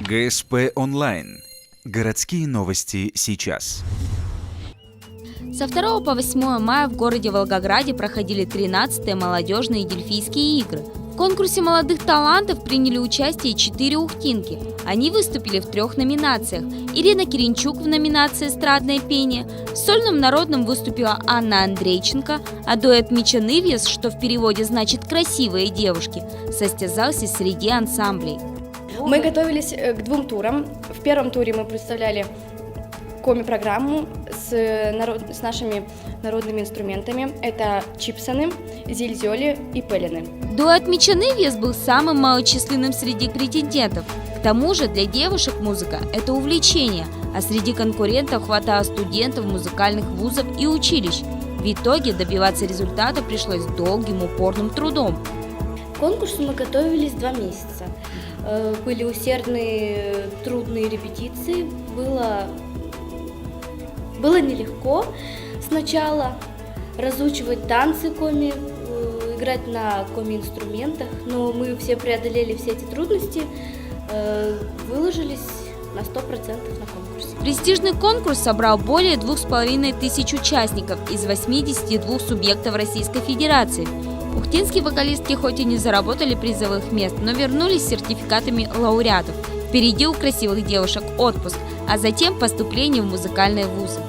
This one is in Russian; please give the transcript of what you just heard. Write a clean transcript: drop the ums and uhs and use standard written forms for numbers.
ГСП онлайн. Городские новости сейчас. Со 2 по 8 мая в городе Волгограде проходили 13-е молодежные дельфийские игры. В конкурсе молодых талантов приняли участие 4 ухтинки. Они выступили в 3 номинациях. Ирина Киренчук в номинации «Эстрадное пение», в сольном народном выступила Анна Андрейченко, а дуэт Мичанывьес, что в переводе значит «красивые девушки», состязался среди ансамблей. Мы готовились к 2 турам. В первом туре мы представляли коми-программу с нашими народными инструментами. Это чипсаны, зильзёли и пелины. Дуэт Мичанывьес был самым малочисленным среди претендентов. К тому же для девушек музыка – это увлечение, а среди конкурентов хватало студентов музыкальных вузов и училищ. В итоге добиваться результата пришлось долгим упорным трудом. К конкурсу мы готовились 2 месяца. Были усердные, трудные репетиции. Было нелегко сначала разучивать танцы коми, играть на коми-инструментах, но мы все преодолели все эти трудности, выложились на 100% на конкурсе. Престижный конкурс собрал более 2500 участников из 82 субъектов Российской Федерации. Ухтинские вокалистки хоть и не заработали призовых мест, но вернулись с сертификатами лауреатов. Впереди у красивых девушек отпуск, а затем поступление в музыкальные вузы.